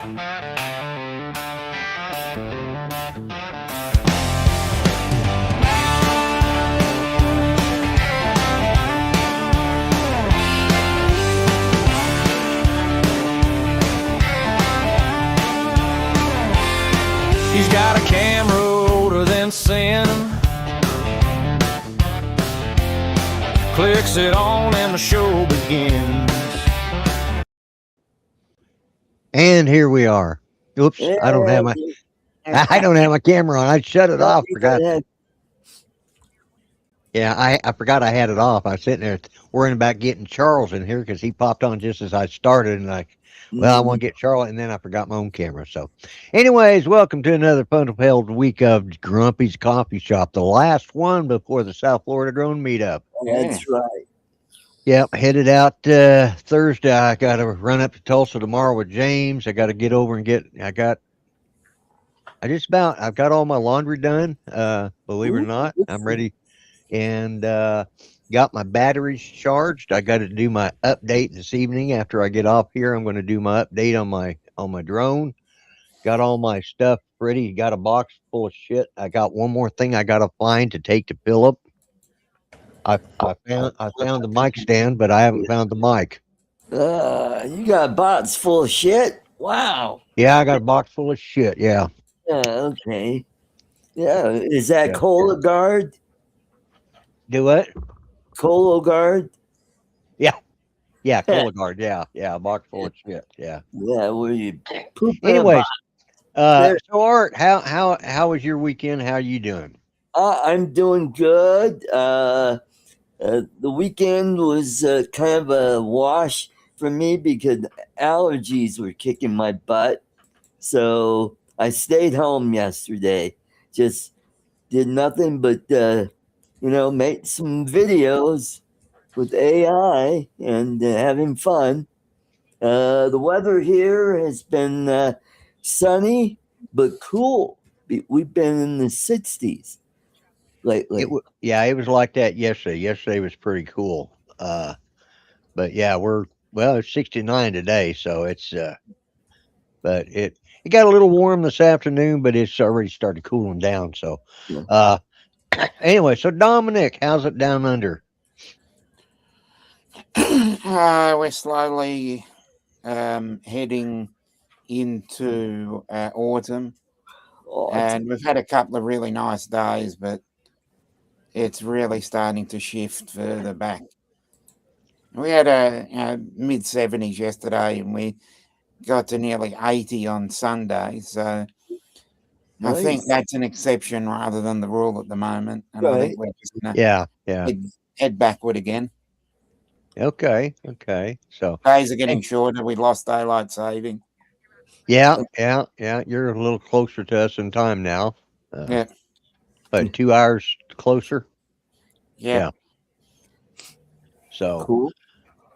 He's got a camera older than sin. Clicks it on and the show begins. And here we are. Oops, I don't have my camera on. I shut it off. Forgot. Yeah, I forgot I had it off. I was sitting there worrying about getting Charles in here because he popped on just as I started, and I want to get Charles, and then I forgot my own camera. So, anyways, welcome to another fun-filled week of Grumpy's Coffee Shop, the last one before the South Florida Drone Meetup. That's right. Yep, headed out Thursday. I got to run up to Tulsa tomorrow with James. I got to get over and I've got all my laundry done. Believe it or not, I'm ready. And got my batteries charged. I got to do my update this evening after I get off here. I'm going to do my update on my drone. Got all my stuff ready. Got a box full of shit. I got one more thing I got to find to take to Philip. I found the mic stand, but I haven't found the mic. You got a box full of shit? Wow. Yeah, I got a box full of shit. Yeah. Okay. Yeah. Is that Cologuard? Do what? Cologuard? Yeah. Yeah, Cologuard. Yeah, a box full of shit. Yeah. Yeah, where you poop. Anyways, so Art, how was your weekend? How are you doing? I'm doing good. The weekend was kind of a wash for me because allergies were kicking my butt. So I stayed home yesterday. Just did nothing but, make some videos with AI and having fun. The weather here has been sunny but cool. We've been in the 60s lately. It was like that yesterday. Yesterday was pretty cool. But yeah, it's 69 today, so it's but it got a little warm this afternoon, but it's already started cooling down. So anyway, so Dominic, how's it down under? We're slowly heading into autumn, and we've had a couple of really nice days, but it's really starting to shift further back. We had a mid 70s yesterday, and we got to nearly 80 on Sunday. So nice. I think that's an exception rather than the rule at the moment. And I think we're just going to head backward again. Okay. So days are getting shorter. We lost daylight saving. Yeah. You're a little closer to us in time now. But 2 hours closer. Yeah. So cool.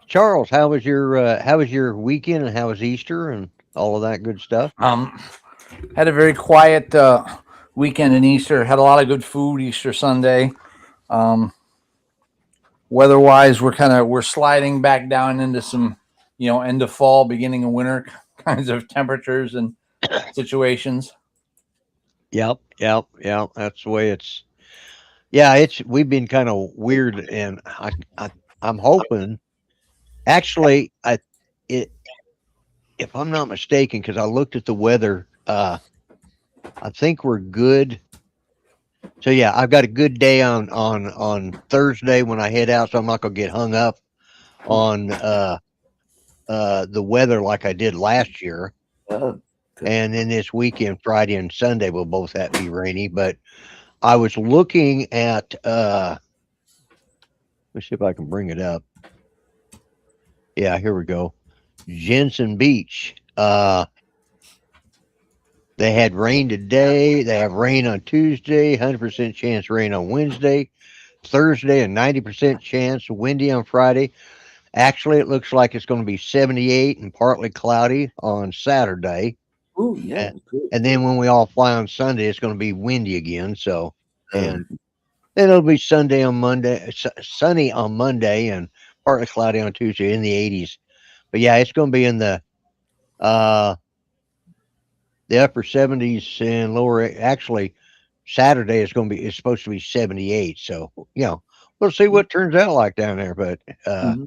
Charles, how was your weekend, and how was Easter and all of that good stuff? Had a very quiet weekend in Easter. Had a lot of good food Easter Sunday. Weather-wise, we're sliding back down into some, end of fall, beginning of winter kinds of temperatures and situations. Yep. That's the way it's. Yeah, we've been kind of weird, and I'm hoping. Actually, if I'm not mistaken, because I looked at the weather, I think we're good. So yeah, I've got a good day on Thursday when I head out, so I'm not gonna get hung up on the weather like I did last year. And then this weekend, Friday and Sunday, will both have to be rainy. But I was looking at let's see if I can bring it up. Yeah, here we go. Jensen Beach. They had rain today. They have rain on Tuesday, 100% chance rain on Wednesday, Thursday, a 90% chance windy on Friday. Actually, it looks like it's going to be 78 and partly cloudy on Saturday. Oh, yeah. And then when we all fly on Sunday, it's going to be windy again. So, and then it'll be sunny on Monday, and partly cloudy on Tuesday in the 80s. But yeah, it's going to be in the the upper 70s and lower. Actually, Saturday is it's supposed to be 78. So we'll see what turns out like down there. Mhm.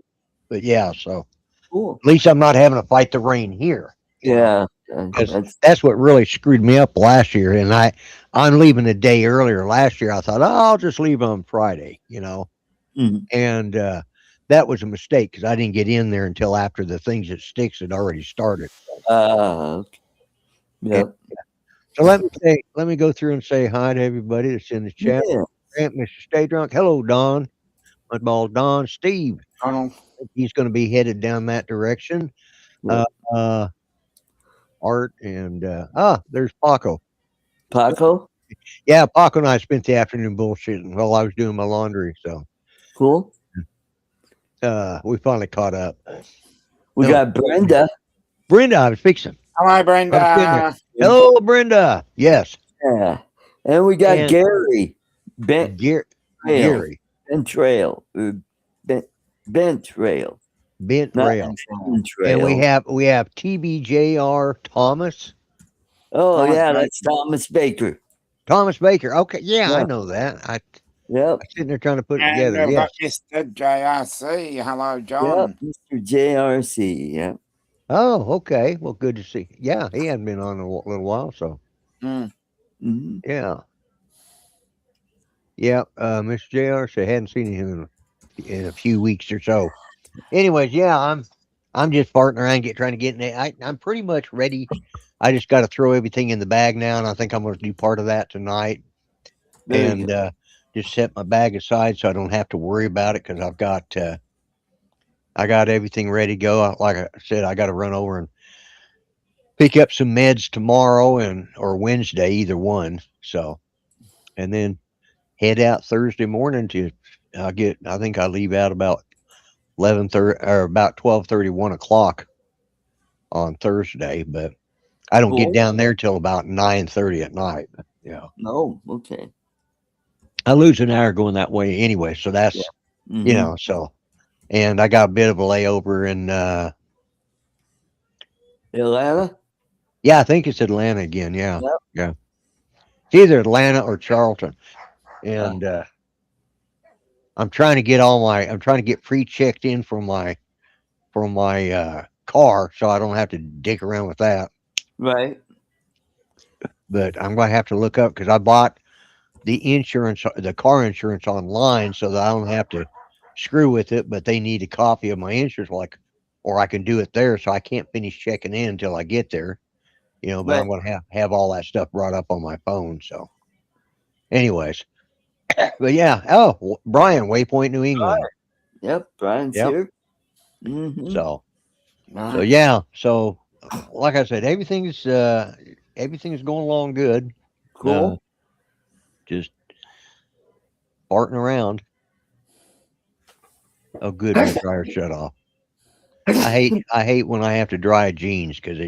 But yeah, so Cool. at least I'm not having to fight the rain here. Yeah, Because that's that's what really screwed me up last year. And I'm leaving a day earlier. Last year, I thought, oh, I'll just leave on Friday, mhm. and that was a mistake because I didn't get in there until after the things that sticks had already started. Okay. And Yep. so let me go through and say hi to everybody that's in the chat. Yeah. Grant, Mr. Stay Drunk. Hello, Don. Mudball Don. Steve. Donald. He's going to be headed down that direction. Uh, Yep. uh, Art and there's Paco. Paco. Yeah, Paco and I spent the afternoon bullshitting while I was doing my laundry. So Cool. we finally caught up. We Hello, got Brenda. Brenda. I was fixing. Hello, I was getting there. Brenda. Hello, Brenda. Yes, Yeah. And we got and Gary. Bent Trail. Gary Bent Trail. Bent Trail. Bent Not Rail, Bent Trail. and we have TBJR Thomas. Oh, Thomas yeah, Baker. that's Thomas Baker. Thomas Baker. Okay, yeah, I Yeah. know that. I'm Yep. sitting there trying to put it And together. we've got Yes. Mr. JRC. Hello, Yep. John. Mr. JRC. Yeah. Oh, okay. Well, good to see. Yeah, he hadn't been on a little while, so Mm. Mhm. yeah, yeah. Mr. JR, I hadn't seen him in a few weeks or so. Anyways, yeah, I'm just farting around, trying to get in there. I'm pretty much ready. I just got to throw everything in the bag now, and I think I'm going to do part of that tonight, There you and go. just set my bag aside so I don't have to worry about it because I got everything ready to go. Like I said, I got to run over and pick up some meds tomorrow or Wednesday, either one. So, and then head out Thursday morning to. I think I leave out about 11:30 or about 12:30, 1 o'clock on Thursday, but I don't get Cool. down there till about 9:30 at night. Yeah, Oh, okay. I lose an hour going that way anyway, so Yeah. that's Mhm. so. And I got a bit of a layover in. Atlanta? Yeah, I think it's Atlanta again. Yeah, Yep. yeah. It's either Atlanta or Charlton, Uh, and I'm trying to get I'm trying to get pre-checked in for my car, so I don't have to dick around with that. right. But I'm going to have to look up because I bought the car insurance online, so that I don't have to screw with it. But they need a copy of my insurance, or I can do it there. So I can't finish checking in until I get there. But Right. I'm going to have all that stuff brought up on my phone. So, anyways, but yeah. Oh, Brian, Waypoint, New England. Yep. Brian's Yep. here. Mhm. So Right. yeah. So like I said, everything's going along good. Cool. Just farting around. Oh, good. My dryer shut off. I hate when I have to dry jeans because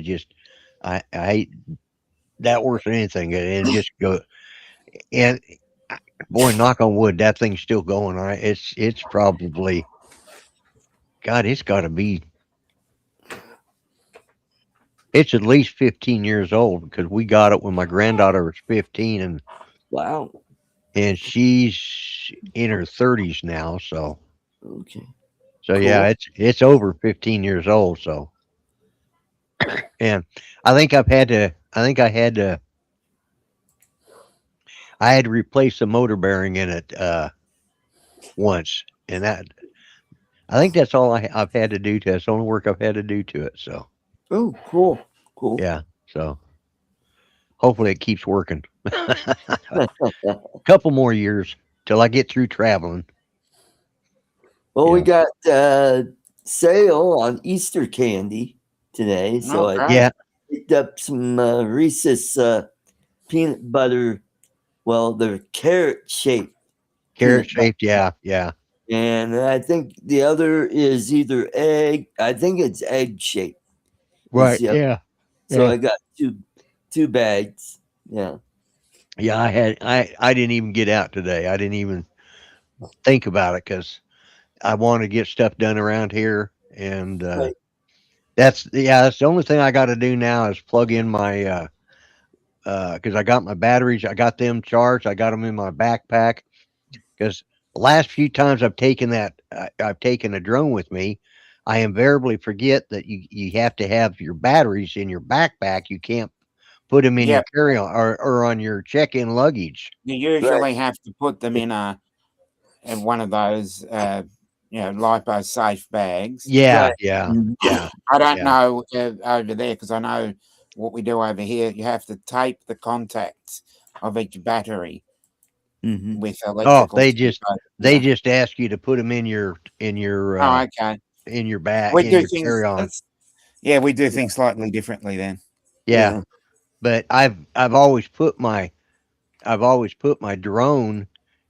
I hate that worse than anything. And just go and boy, knock on wood, that thing's still going. It's probably God. It's got to be. It's at least 15 years old because we got it when my granddaughter was 15 Wow. and she's in her 30s now. So Okay. yeah, it's over 15 years old. So and I think I had to replace the motor bearing in it once, and I think that's all I've had to do to it. That's the only work I've had to do to it. So Oh, cool. Cool. yeah, so hopefully it keeps working. Couple more years till I get through traveling. Well, we Yeah. got sale on Easter candy today, so I Okay. Yeah, picked up some Reese's peanut butter. Well, they're carrot shaped, carrot peanut butter. shaped. Yeah. And I think the other is either egg. I think it's egg shaped. Right. Yep. Yeah. So Yeah. I got two bags. Yeah. Yeah. I didn't even get out today. I didn't even think about it because I want to get stuff done around here, and Right. that's the only thing I got to do now is plug in my because I got my batteries, I got them charged, I got them in my backpack. Because the last few times I've taken a drone with me, I invariably forget that you have to have your batteries in your backpack. You can't put them in your Yep. carry-on or on your check-in luggage. You usually have to put them in one of those lipo safe bags. Yeah, Right. yeah, Mhm. yeah, I don't yeah. know over there because I know what we do over here. You have to tape the contacts of each battery Mhm. with Oh, electrical they tape. they Yeah. just ask you to put them Oh, okay. We in do your things. carry-on. Yeah, we do things slightly differently then. Yeah, Yeah. but I've always put my drone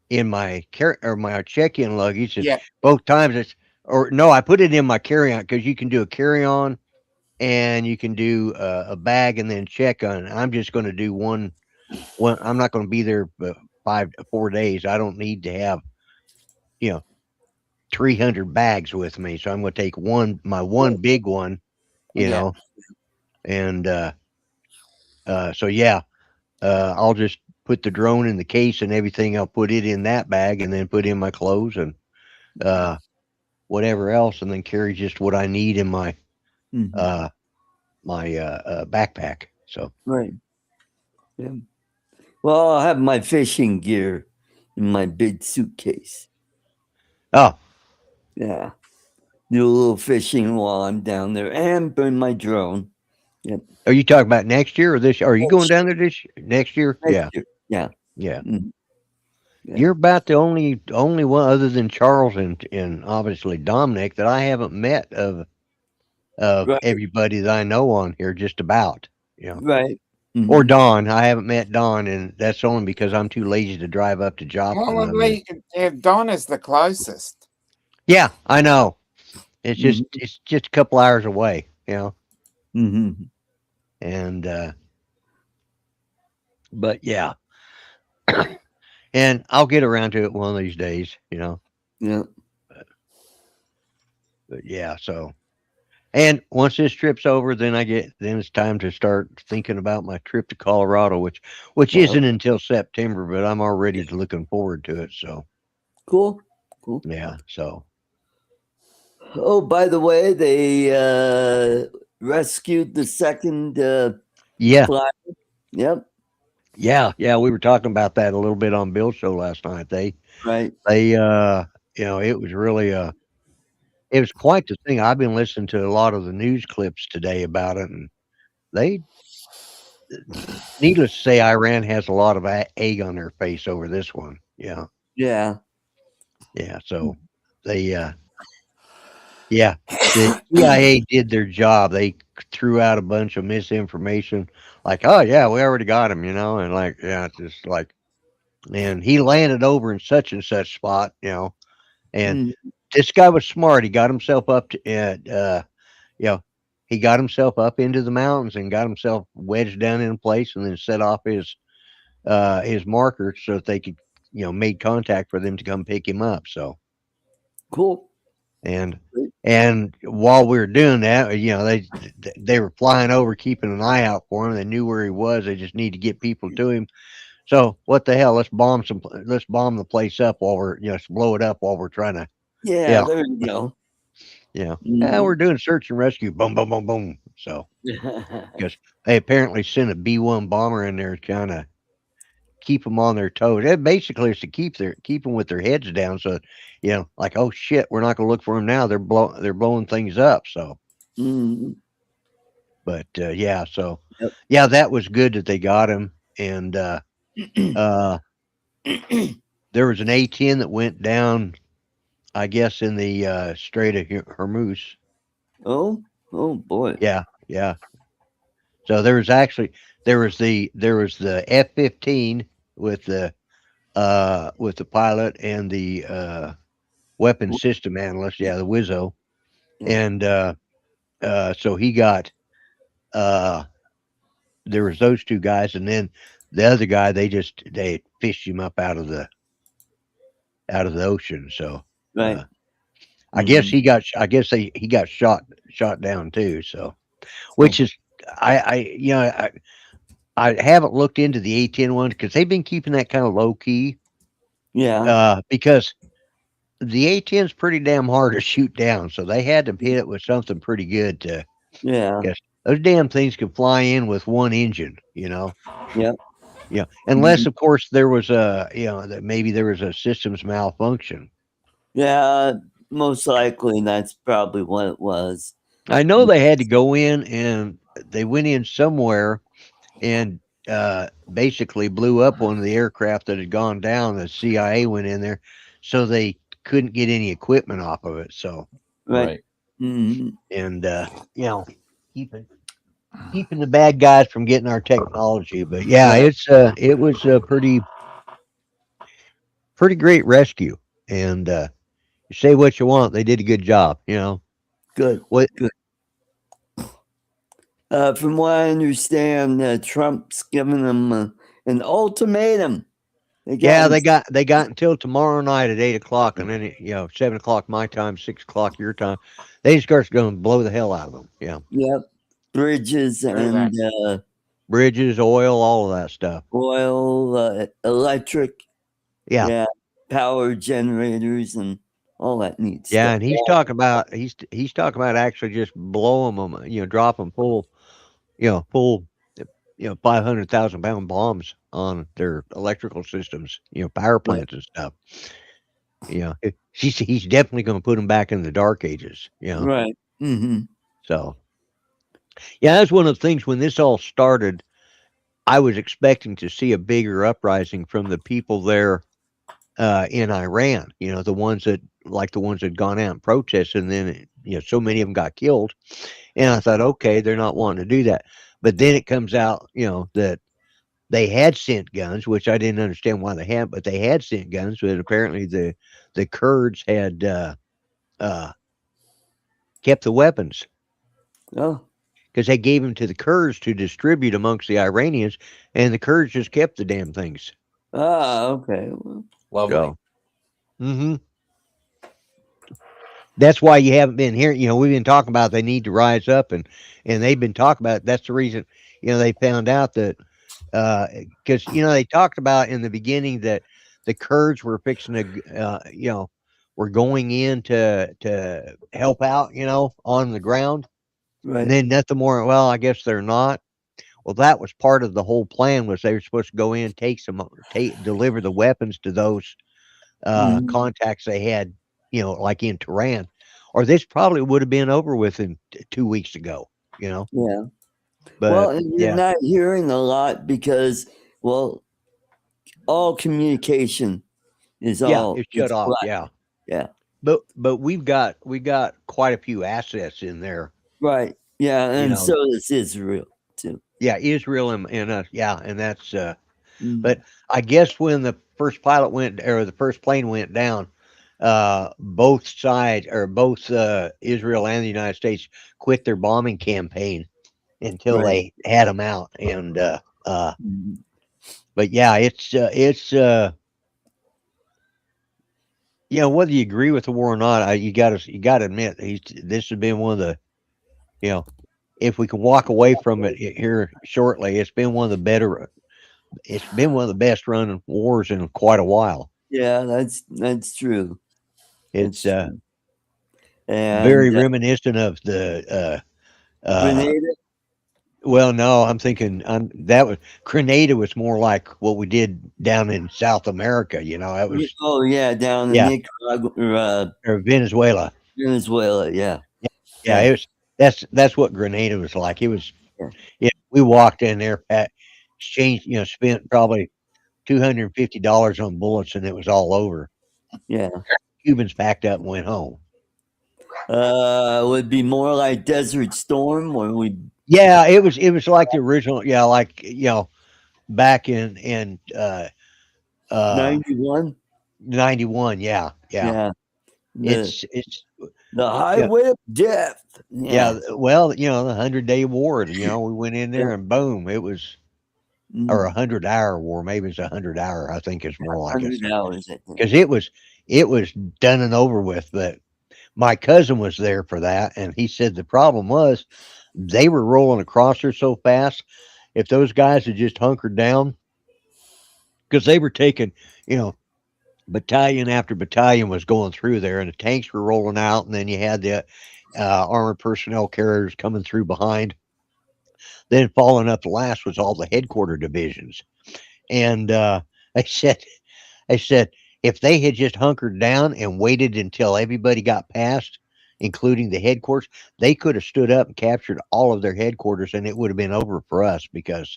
in my my check-in luggage, and Yeah. both times or no, I put it in my carry-on because you can do a carry-on and you can do a bag and then check on. I'm just going to do one. I'm not going to be there 4 days. I don't need to have you know 300 bags with me, so I'm going to take my one big one, Yeah. and so yeah, I'll just put the drone in the case and everything. I'll put it in that bag and then put in my clothes and uh, whatever else, and then carry just what I need in my Mhm. uh, backpack. So Right. Yeah. Well, I'll have my fishing gear in my big suitcase. oh, Yeah. Do a little fishing while I'm down there and bring my drone. Yep. are you talking about next year or this? Are you going down there next year? Next Yeah, year. Yeah. yeah. Mhm. Yeah. You're about the only one other than Charles and obviously Dominic that I haven't met of Right. everybody that I know on here. Just about, Right. or Mhm. Don. I haven't met Don, and that's only because I'm too lazy to drive up to Joplin. I mean, Probably, Don is the closest. yeah, I know. Mhm. It's just a couple hours away, Mhm. and but yeah, and I'll get around to it one of these days. Yeah. But yeah, so and once this trip's over, then it's time to start thinking about my trip to Colorado, which Well, isn't until September, but I'm already looking forward to it. So cool. Cool. yeah, so Oh, by the way, they rescued the second yeah, fly. Yep. yeah, we were talking about that a little bit on Bill's show last night. Right. They it was really it was quite the thing. I've been listening to a lot of the news clips today about it, and they needless to say, Iran has a lot of egg on their face over this one. Yeah, Yeah. yeah. So they yeah, the CIA did their job. They threw out a bunch of misinformation, like, "Oh yeah, we already got him," and like, yeah, it's just like, and he landed over in such and such spot. And Mm. this guy was smart. He got himself up to, you know, he got himself up into the mountains and got himself wedged down in place, and then set off his markers so that they could, made contact for them to come pick him up. So. Cool. And while we were doing that, they were flying over, keeping an eye out for him. They knew where he was. They just need to get people to him. So what the hell? Let's bomb the place up while let's blow it up while we're trying to. Yeah, Yeah, there you go. yeah. Mhm. We're doing search and rescue. Boom, boom, boom, boom. So because they apparently sent a B-1 bomber in there, kind of keep them on their toes. It basically is to keep them with their heads down. So, like, oh shit, we're not gonna look for them now. They're blowing things up. So, Mhm. but yeah, so Yep. yeah, that was good that they got him. And uh, there was an A-10 that went down, I guess, in the Strait of Hormuz. Oh boy. Yeah, yeah. So there was the F-15 with the pilot and the weapons system analyst, yeah, the Wizzo, Yeah. and so he got there was those two guys, and then the other guy they fished him up out of the ocean. So Right. I Mhm. guess he got shot down too. So Oh. which is I I haven't looked into the A10 ones because they've been keeping that kind of low key. Because the A10 is pretty damn hard to shoot down, so they had to hit it with something pretty good to. Yeah. Because those damn things could fly in with one engine, Yep. Yeah, unless of course there was that maybe there was a systems malfunction. Yeah. Most likely, that's probably what it was. I know they had to go in and they went in somewhere and basically blew up one of the aircraft that had gone down. The CIA went in there, so they couldn't get any equipment off of it. So Right. Mhm. and keeping the bad guys from getting our technology. But yeah, it was a pretty great rescue. And you say what you want, they did a good job. Good. What? Good. From what I understand, Trump's giving them an ultimatum. They got until tomorrow night at 8:00, and then 7:00 my time, 6:00 your time. They just start going to blow the hell out of them. Yeah. Yep. Bridges and bridges, oil, all of that stuff. Oil, electric. Yeah. Yeah. Power generators and all that neat stuff. Yeah, and he's talking about actually just blowing them, drop them full 500,000-pound bombs on their electrical systems, power plants and stuff. He's definitely going to put them back in the dark ages. Right. Mm-hmm. So, yeah, that's one of the things when this all started. I was expecting to see a bigger uprising from the people there in Iran. The ones that had gone out and protested, and then so many of them got killed. And I thought, okay, they're not wanting to do that. But then it comes out, that they had sent guns, which I didn't understand why they had, but they had sent guns. But apparently the Kurds had kept the weapons. Oh. Because they gave them to the Kurds to distribute amongst the Iranians, and the Kurds just kept the damn things. Okay. Lovely. So, that's why you haven't been hearing. We've been talking about they need to rise up, and they've been talking about it. That's the reason. They found out that because they talked about in the beginning that the Kurds were fixing to were going in to help out on the ground, Right. and then nothing more. Well, I guess they're not. Well, that was part of the whole plan. Was they were supposed to go in, deliver the weapons to those contacts they had, like in Tehran, or this probably would have been over with in 2 weeks ago. Yeah. But and you're not hearing a lot because, all communication is it's shut off. Flat. Yeah. But we've got quite a few assets in there. Right. Yeah, and so does Israel too. Yeah, Israel and us. Yeah, and that's. But I guess when the first pilot went, or the first plane went down, both sides, or both Israel and the United States, quit their bombing campaign until they had them out. And but yeah, it's whether you agree with the war or not, you got to admit this has been one of the, if we can walk away from it here shortly, it's been one of the better. It's been one of the best running wars in quite a while. Yeah, that's true. It's and, very reminiscent of the Grenada. Well, no, I'm thinking Grenada was more like what we did down in South America. That was down in Nicaragua or Venezuela. Venezuela, yeah. It was that's what Grenada was like. It was we walked in there, exchanged, spent probably $250 on bullets, and it was all over. Yeah. Cubans packed up and went home. Would be more like Desert Storm when we. Yeah, it was like the original. Yeah, like back in 91. 91. Yeah. It's the highway of death. Yeah. Well, the 100-day war. We went in there and boom, it was. Or 100-hour war, maybe it's 100-hour. I think it's more like 100 hours. Because it was done and over with. But my cousin was there for that, and he said the problem was they were rolling across her so fast. if those guys had just hunkered down, because they were taking, you know, battalion after battalion was going through there, and the tanks were rolling out, and then you had the armored personnel carriers coming through behind. Then following up the last was all the headquarter divisions, and I said, I said, if they had just hunkered down and waited until everybody got past, including the headquarters, they could have stood up and captured all of their headquarters, and it would have been over for us because,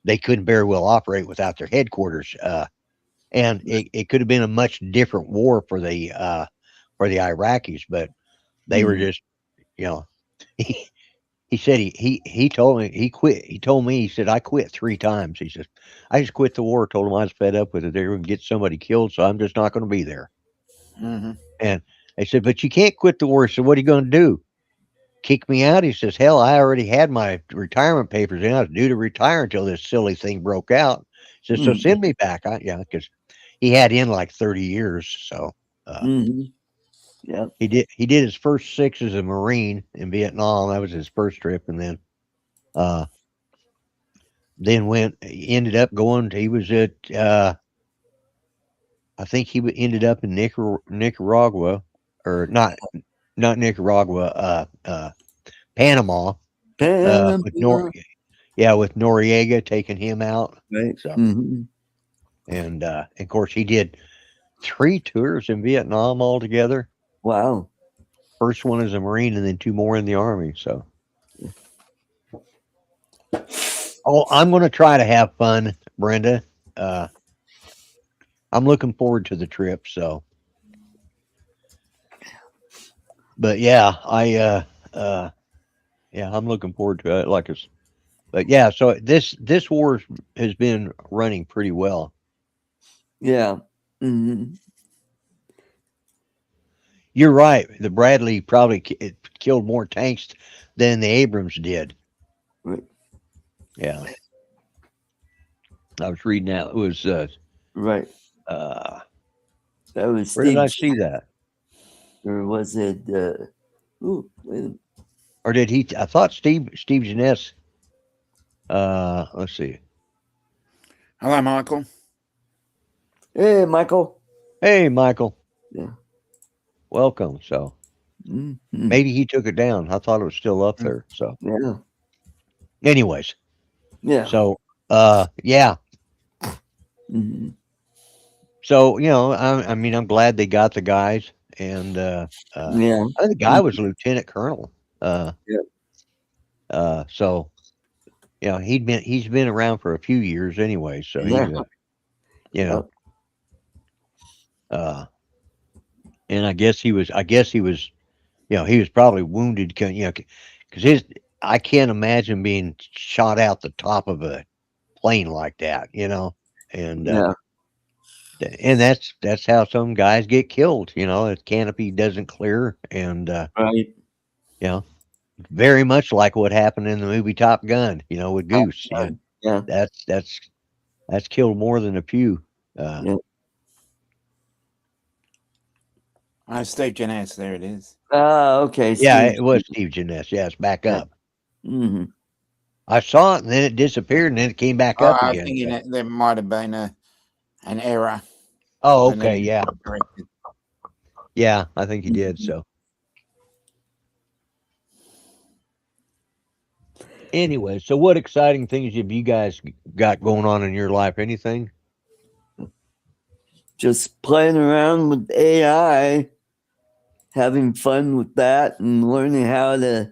they couldn't very well operate without their headquarters. And it could have been a much different war for the Iraqis, but they were just, you know, he, he said he told me he quit. He told me, he said, I quit 3 times. He says, I just quit the war. Told him I was fed up with it. They were going to get somebody killed, so I'm just not going to be there. Mm-hmm. And I said, but you can't quit the war. He said, what are you going to do? Kick me out? He says, hell, I already had my retirement papers in. I was due to retire until this silly thing broke out. He says, so send me back. Because he had in like 30 years. So Yeah. he did his first 6 as a Marine in Vietnam. That was his first trip, and then ended up going. He was at I think he ended up in Nicaragua, or not Nicaragua, Panama, Panama. with Noriega taking him out. Right. So, and of course he did 3 tours in Vietnam altogether. Wow. First one as a Marine, and then 2 more in the Army. So, I'm going to try to have fun, Brenda. I'm looking forward to the trip. So, but yeah, I'm looking forward to it. But yeah, so this war has been running pretty well. Yeah. You're right. The Bradley probably killed more tanks than the Abrams did. Right. Yeah. I was reading that. It was Right. uh That was where did I Steve. see that? Or was it wait a minute. Or did he? I thought Steve Jeunesse. Let's see. Hello, Michael. Hey, Michael. Hey, Michael. Yeah. Welcome. So maybe he took it down. I thought it was still up there. So Yeah. anyways. Yeah. So yeah. So, I mean, I'm glad they got the guys, and Yeah. I think the guy was lieutenant colonel. So, he's been around for a few years anyway. So Yeah. and I guess he was, he was probably wounded, because I can't imagine being shot out the top of a plane like that, and Yeah. and that's how some guys get killed. The canopy doesn't clear, and Right. very much like what happened in the movie Top Gun. With Goose. Yeah. That's killed more than a few. Yeah. Oh, Steve Jeunesse, there it is. Okay. Yeah, Steve. it was Steve Jeunesse. Yeah, it's back up. Mm-hmm. I saw it, and then it disappeared, and then it came back up I again. think there might have been an error. Oh, and then okay, it yeah, got corrected. yeah, I think he did. So, anyway, so what exciting things have you guys got going on in your life? Anything? Just playing around with AI, having fun with that, and learning how to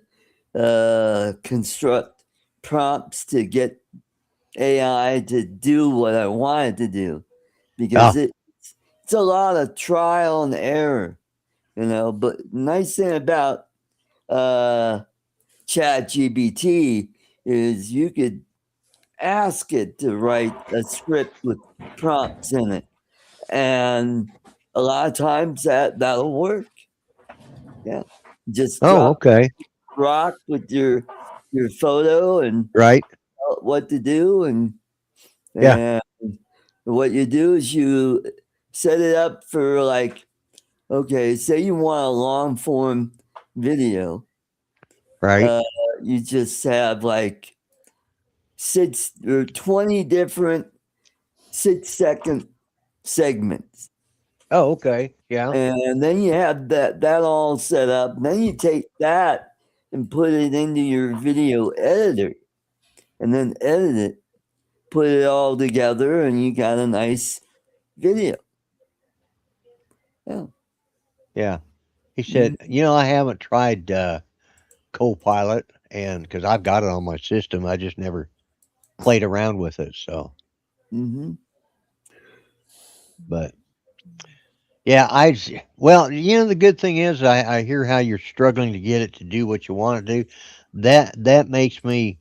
construct prompts to get AI to do what I want it to do, because it's a lot of trial and error, But nice thing about ChatGPT is you could ask it to write a script with prompts in it, and a lot of times that'll work. Yeah, just drop okay, rock with your photo and right. tell it what to do, and Yeah. what you do is you set it up for, like, okay, say you want a long form video, Right. you just have like 20 different 6-second segments. Oh, okay. Yeah. And then you have that all set up. Then you take that and put it into your video editor and then edit it, put it all together, and you got a nice video. Yeah. Yeah. He said, you know, I haven't tried Copilot, and because I've got it on my system, I just never played around with it. So, Mm-hmm. but yeah, well, you know, the good thing is I hear how you're struggling to get it to do what you want to do. That makes me,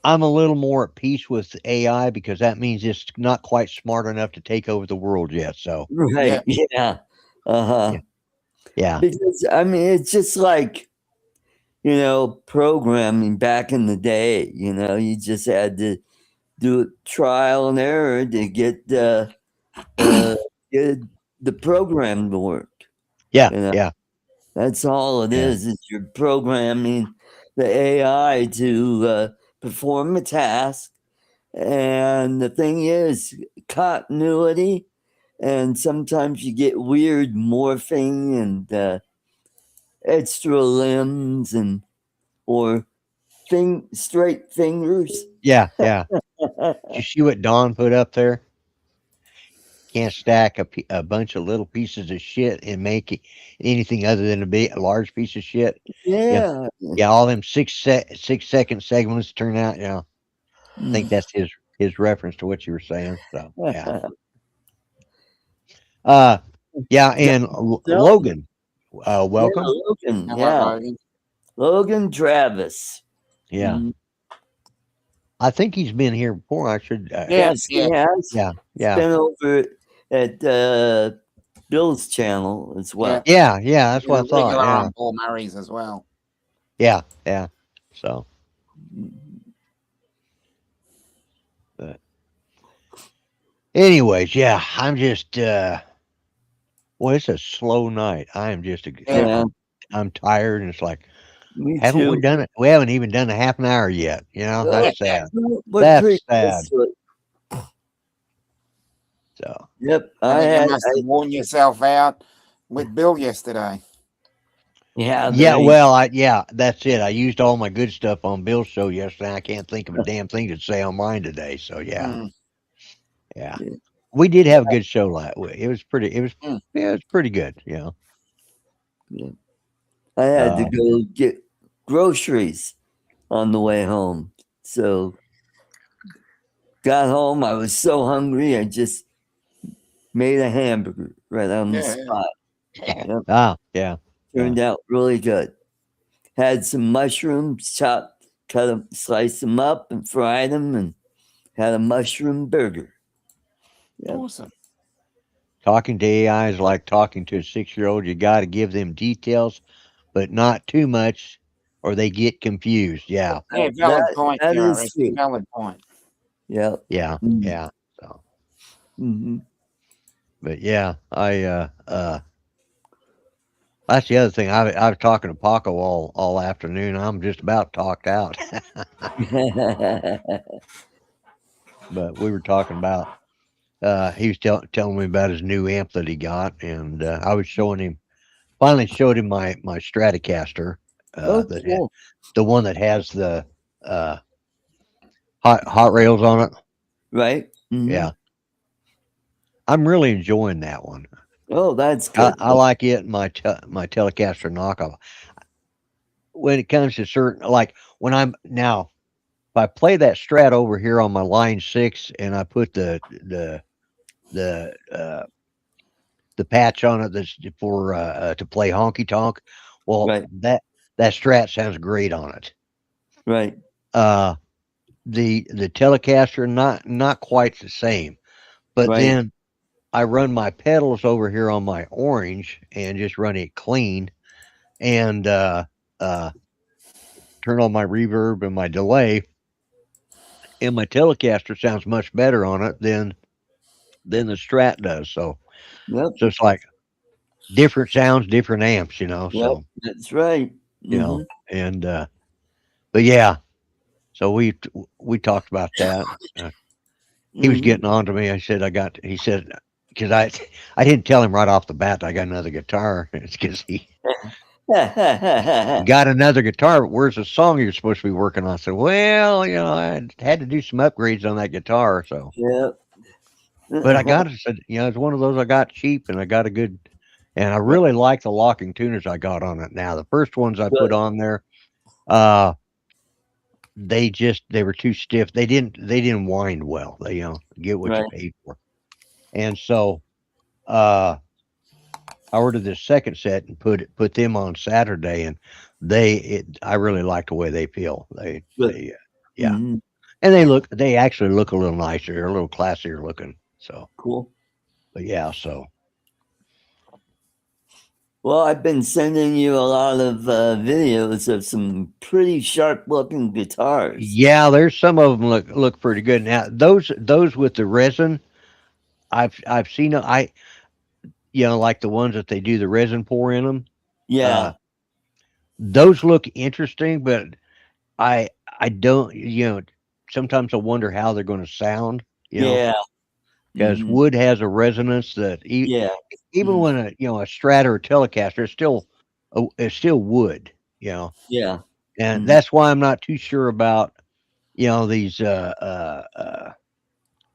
I'm a little more at peace with AI because that means it's not quite smart enough to take over the world yet. So, Right. Yeah. Uh-huh. yeah. Yeah. Because I mean, it's just like, programming back in the day. You just had to do trial and error to get get the program to work. Yeah. You know? Yeah. That's all it Yeah. is you're programming the AI to perform a task. And the thing is, continuity, and sometimes you get weird morphing and extra limbs or straight fingers. Yeah. Yeah. Did you see what Don put up there? Can't stack a bunch of little pieces of shit and make it anything other than a large piece of shit. Yeah. Yeah. Yeah. All them 6-second segments turn out. Yeah. I think that's his reference to what you were saying. So, yeah. Yeah. And Logan, welcome. Logan. Hello, Yeah. Logan. Logan Travis. Yeah. Mhm. I think he's been here before. I should. Yes, he has. Yeah. He's Yeah. been over at Bill's channel as well. Yeah. Yeah. That's He's what a I thought. regular Yeah. on Paul Murray's as well. Yeah. Yeah. So, but anyways, yeah, I'm just, well, it's a slow night. I am just, Yeah. I'm tired, and it's like, Me haven't we too. done it? We haven't even done a half an hour yet. You know, that's sad. We're That's pretty sad. close to it. So, Yep. I think you must have worn yourself out with Bill yesterday. Yeah. yeah, well, yeah, that's it. I used all my good stuff on Bill's show yesterday. I can't think of a damn thing to say on mine today. So, yeah. Mm. Yeah. Yeah. We did have a good show last week. It was pretty, yeah, it was pretty good. You know, Yeah. I had to go get groceries on the way home. So got home. I was so hungry. I just made a hamburger right on the spot. Yep. Yeah. Turned out really good. Had some mushrooms, sliced them up and fried them, and had a mushroom burger. Yep. Awesome. Talking to AI is like talking to a 6-year-old. You got to give them details, but not too much, or they get confused. Yeah. Yeah, valid point. That Gary. is true. Valid point. Yep. Yeah. Mm. Yeah. So, Mm-hmm. but yeah, that's the other thing. I was talking to Paco all afternoon. I'm just about talked out. But we were talking about, he was telling me about his new amp that he got, and I was finally showed him my Stratocaster, Cool. the one that has the hot rails on it. Right. Mm-hmm. Yeah, I'm really enjoying that one. Oh, that's good. I like it. My Telecaster knockoff. When it comes to certain, like when I'm now, if I play that Strat over here on my Line 6 and I put the patch on it that's for to play honky tonk, well, Right. that Strat sounds great on it. Right. The Telecaster not quite the same, but Right. then I run my pedals over here on my Orange and just run it clean, and turn on my reverb and my delay, and my Telecaster sounds much better on it than the Strat does. So, Yep. so it's like different sounds, different amps, you know. Yep. So, That's right. you know, and but yeah, So we talked about that. He was getting on to me. He said, because I didn't tell him right off the bat that I got another guitar. It's because he got another guitar. But where's the song you're supposed to be working on? I said, well, I had to do some upgrades on that guitar. So, Yeah. but I got it. Said, it's one of those I got cheap, and I got a good. And I really like the locking tuners I got on it now. The first ones I put on there, they were too stiff. They didn't wind well. They get what you paid for. And so I ordered this second set and put them on Saturday, and I really like the way they feel. Yeah. Mhm. And they actually look a little nicer. They're a little classier looking. So Cool. but yeah, so Well, I've been sending you a lot of videos of some pretty sharp looking guitars. yeah, there's some of them look pretty good. Now those with the resin, I've seen like the ones that they do the resin pour in them. Yeah. Those look interesting, but I don't sometimes I wonder how they're going to sound. Yeah. Because Mhm. wood has a resonance that Yeah. even when a Strat or a Telecaster it's still wood. Yeah. And Mhm. that's why I'm not too sure about these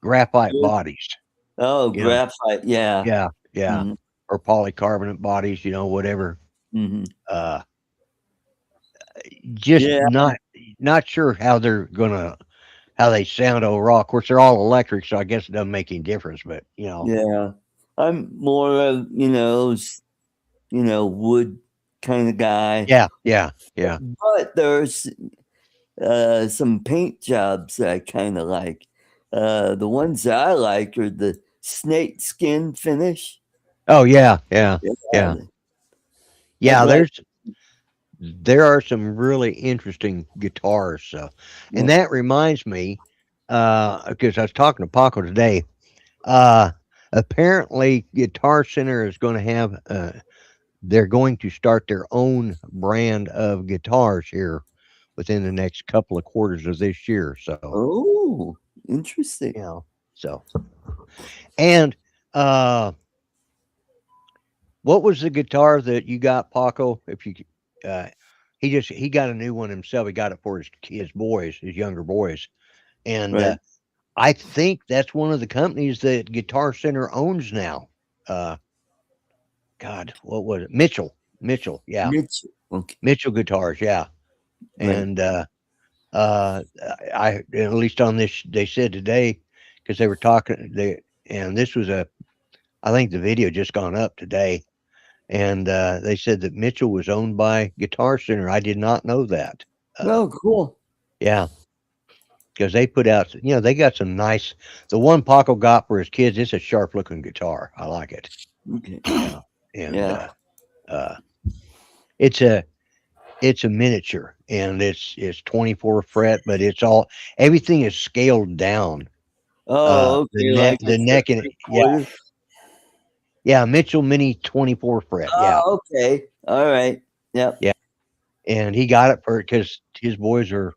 graphite Good. bodies. Oh, graphite. Yeah. Yeah, Mhm. or polycarbonate bodies, whatever. Mhm. Just Yeah. not sure how they sound overall. Of course, they're all electric, so I guess it doesn't make any difference. But Yeah. I'm more of, wood kind of guy. yeah. But there's some paint jobs that I kind of like. The ones that I like are the snake skin finish. Oh yeah. Yeah. I'd like, There are some really interesting guitars. So, and that reminds me, because I was talking to Paco today. Apparently, Guitar Center is going to have. They're going to start their own brand of guitars here within the next couple of quarters of this year. So, oh, interesting. so, and what was the guitar that you got, Paco? If you, he got a new one himself. He got it for his boys, his younger boys, and Right. I think that's one of the companies that Guitar Center owns now. God, what was it? Mitchell, yeah, Mitch. Okay. Mitchell Guitars, yeah, Right. and I at least on this they said today because they were talking and this was I think the video just gone up today. And they said that Mitchell was owned by Guitar Center. I did not know that. Oh, cool. Yeah, because they put out, they got some nice. The one Paco got for his kids, it's a sharp looking guitar. I like it. Okay. Yeah, and Yeah. it's a miniature, and it's 24 fret, but everything is scaled down. Oh, okay. The neck and yeah, Mitchell Mini 24 fret. Yeah. Oh, okay. All right. Yep. Yeah. And he got it because his boys are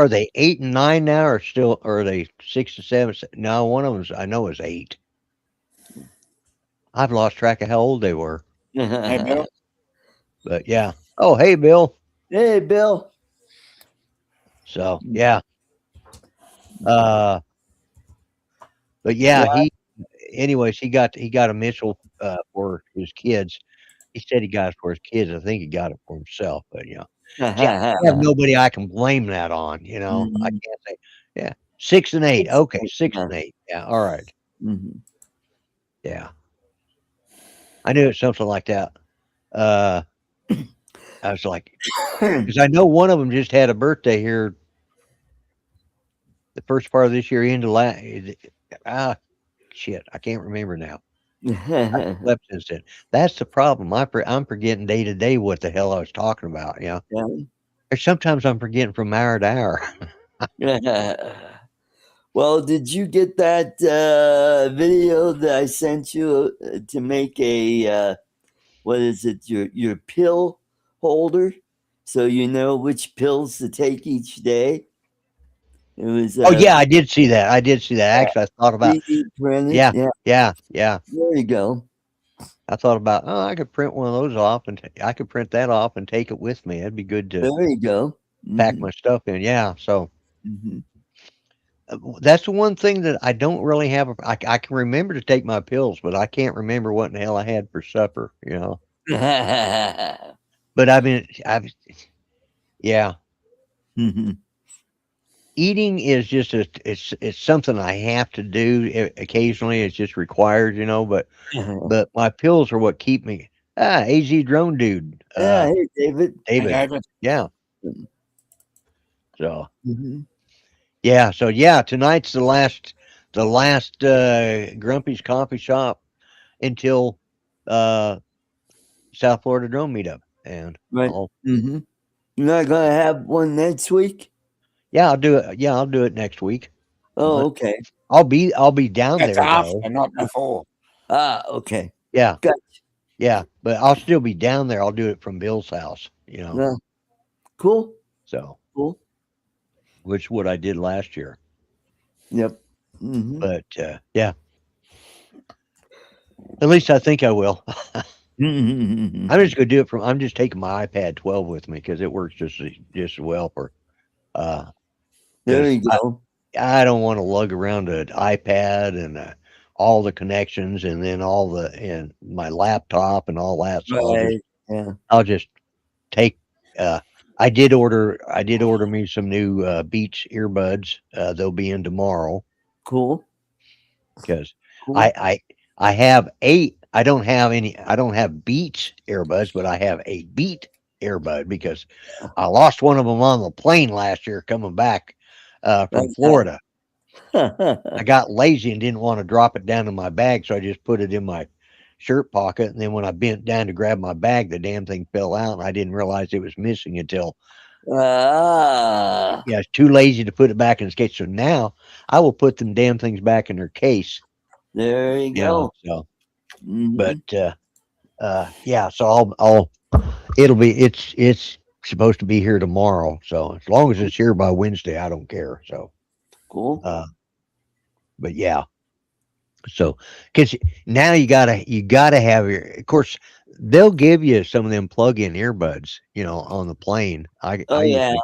they 8 and 9 now, or are they 6 to 7? No, one of them I know is 8. I've lost track of how old they were. Hey, Bill. But yeah. Oh, hey, Bill. Hey, Bill. So yeah. But yeah, anyways, he got a Mitchell for his kids. He said he got it for his kids. I think he got it for himself, but I have nobody I can blame that on. I can't say 6 and 8. Okay, 6 and 8. Yeah, all right. Mhm. Yeah, I knew it something like that. I was like, because I know one of them just had a birthday here. The first part of this year into shit, I can't remember now. I slept since then. That's the problem. I'm forgetting day to day what the hell I was talking about. Yeah. Or sometimes I'm forgetting from hour to hour. Well, did you get that video that I sent you to make a what is it? Your pill holder, so you know which pills to take each day. It was Oh yeah, I did see that. I did see that. Actually, I thought about 3D printed. yeah, Yeah, yeah. there you go. I thought about I could print one of those off and I could print that off and take it with me. It'd be good to There you go. pack my stuff in. Yeah, so Mm-hmm. that's the one thing that I don't really have. I can remember to take my pills, but I can't remember what in the hell I had for supper. You know. But I mean, yeah. Eating is just it's something I have to do occasionally. It's just required, you know. But my pills are what keep me. AZ Drone Dude. Yeah, hey, David. David. David. Yeah. So Mm-hmm. yeah. So yeah. Tonight's the last Grumpy's Coffee Shop until South Florida Drone Meetup, and Right. Mm-hmm. You're not gonna have one next week? yeah, I'll do it. Yeah, I'll do it next week. Oh, But okay. I'll be down That's there after, though. not before. Okay. Yeah. Gotcha. Yeah, but I'll still be down there. I'll do it from Bill's house, you know. Yeah. Cool. So, Cool. which what I did last year. Yep. Mm-hmm. But yeah, at least I think I will. I'm just gonna do it from. I'm just taking my iPad 12 with me because it works just as well for. There you go. I don't want to lug around an iPad and all the connections and then and my laptop and all that. So Right. I'll just take. I did order me some new Beats earbuds. They'll be in tomorrow Cool. because Cool. I have I don't have Beats earbuds, but I have a Beat earbud because I lost one of them on the plane last year coming back from Florida. I got lazy and didn't want to drop it down in my bag, so I just put it in my shirt pocket. And then when I bent down to grab my bag, the damn thing fell out, and I didn't realize it was missing until Ah. yeah, it's too lazy to put it back in its case. So now I will put them damn things back in their case. There you go. So, Mhm. but yeah, so it's supposed to be here tomorrow. So as long as it's here by Wednesday, I don't care. So Cool. but yeah. So, because now you gotta have of course, they'll give you some of them plug-in earbuds, you know, on the plane. I yeah. usually,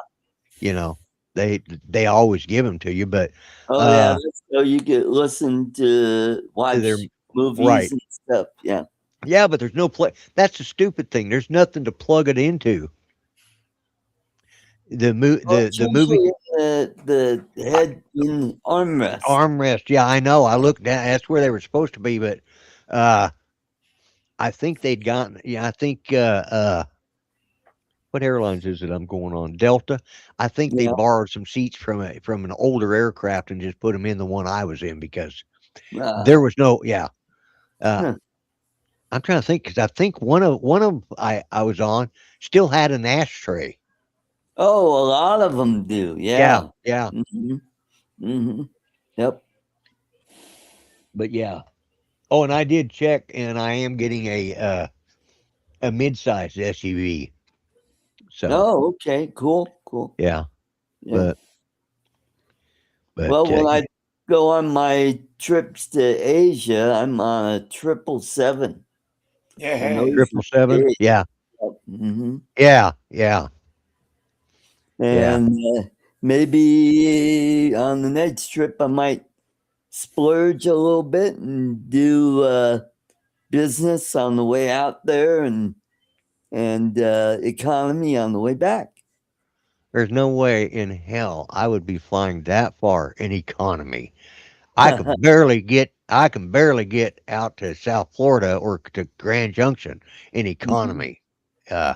you know, they always give them to you, but Yeah. So you get listen to watch their movies right. and stuff. Yeah. Yeah, but there's no play. That's the stupid thing. There's nothing to plug it into. The movie, the head in armrest. Armrest. Yeah, I know. I looked down. That's where they were supposed to be, but I think they'd gotten. Yeah, I think what airlines is it I'm going on? Delta. I think they Yeah. borrowed some seats from an older aircraft and just put them in the one I was in because Ah. there was no. Yeah. Huh. I'm trying to think because I think one of I was on still had an ashtray. Oh, a lot of them do. Yeah. Yeah. Mm-hmm. Mm-hmm. Yep. But yeah. Oh, and I did check, and I am getting a mid-sized SUV. So Oh, okay. Cool. yeah, Yeah. but Well, when I go on my trips to Asia, I'm on a 777. Yeah. And those are 777. big. Yeah, Mm-hmm. yeah. And maybe on the next trip, I might splurge a little bit and do business on the way out there and economy on the way back. There's no way in hell I would be flying that far in economy. I can barely get out to South Florida or to Grand Junction in economy.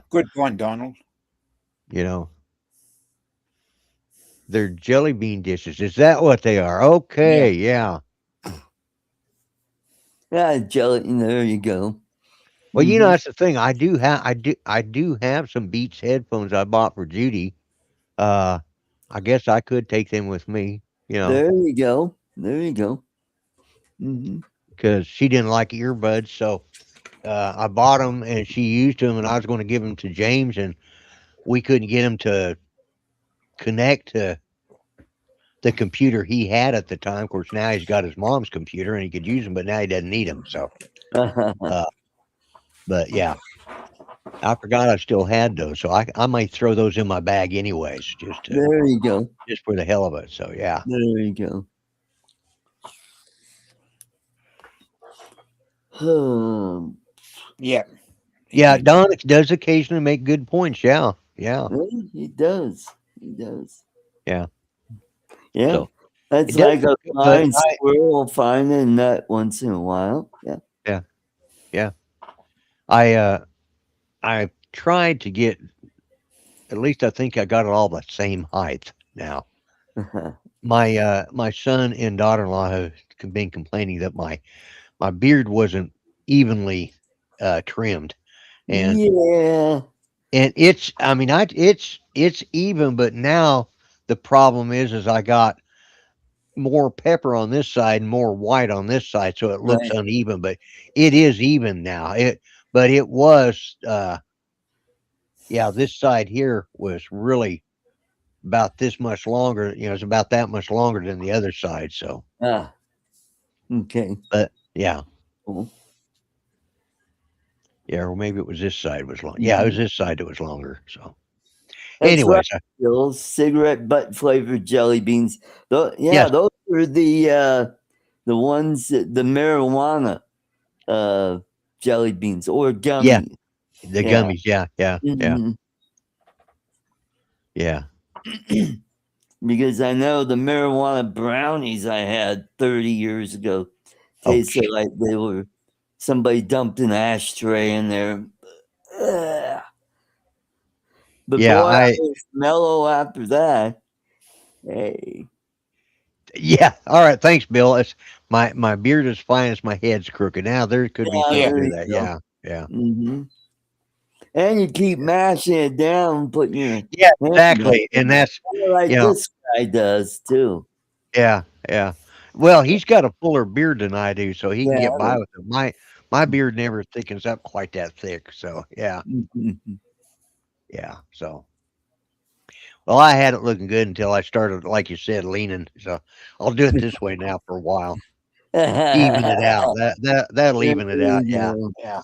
Good point, Donald. You know, they're jelly bean dishes. Is that what they are? Okay, yeah. Yeah, jelly. There you go. Well, you know, that's the thing. I do have some Beats headphones I bought for Judy. I guess I could take them with me, you know, There you go. Mm-hmm. because she didn't like earbuds. So I bought them and she used them, and I was going to give them to James, and we couldn't get them to connect to the computer he had at the time. Of course, now he's got his mom's computer and he could use them, but now he doesn't need them. So, but yeah, I forgot I still had those, so I might throw those in my bag anyways, There you go. just for the hell of it. So yeah. There you go. Yeah. Yeah, Don does occasionally make good points. Yeah, yeah, He does. He does. yeah. Yeah. So That's it does like a look good, but blind squirrel finding a nut once in a while. Yeah. yeah. I tried to get, at least I think I got it all the same height now. My son and daughter-in-law have been complaining that my beard wasn't evenly trimmed, and Yeah. it's, I mean, it's even, but now the problem is I got more pepper on this side and more white on this side, so it looks Right. uneven, but it is even now. But it was, yeah, this side here was really about this much longer. It's about that much longer than the other side. So, Okay. but yeah, Cool. yeah, or maybe it was this side was long. Yeah, it was this side that was longer. So, That's anyways, right, Bill. Cigarette butt flavored jelly beans. yes, Those were the ones the marijuana jelly beans or yeah, gummy. the Yeah. gummies. Yeah, yeah, Mhm. yeah. Because I know the marijuana brownies I had 30 years ago Oh, tasted gee. like they were somebody dumped an ashtray in there. Ugh. But Yeah, boy, I was mellow after that. Hey. yeah. All right, thanks, Bill. It's my beard is fine as my head's crooked. Now there could be Yeah, something there to you that. go. Yeah, yeah, Mm-hmm. And you keep mashing it down, putting your yeah. hand Exactly, up, and that's like you know, this guy does too. yeah, yeah. Well, he's got a fuller beard than I do, so he can Yeah. get by with it. My beard never thickens up quite that thick. So yeah, yeah. So well, I had it looking good until I started, like you said, leaning. So I'll do it this way now for a while. Even it out. That'll even it out. Yeah, yeah.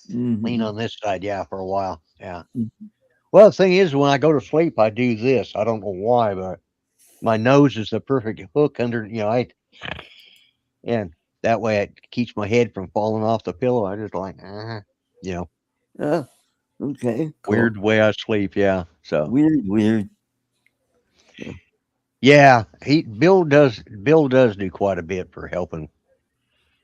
Lean on this side, yeah, for a while. Yeah. Well, the thing is, when I go to sleep, I do this. I don't know why, but my nose is the perfect hook under. And that way it keeps my head from falling off the pillow. I just like, Oh, okay, cool. weird way I sleep. Yeah. So Weird. yeah, Bill does do quite a bit for helping.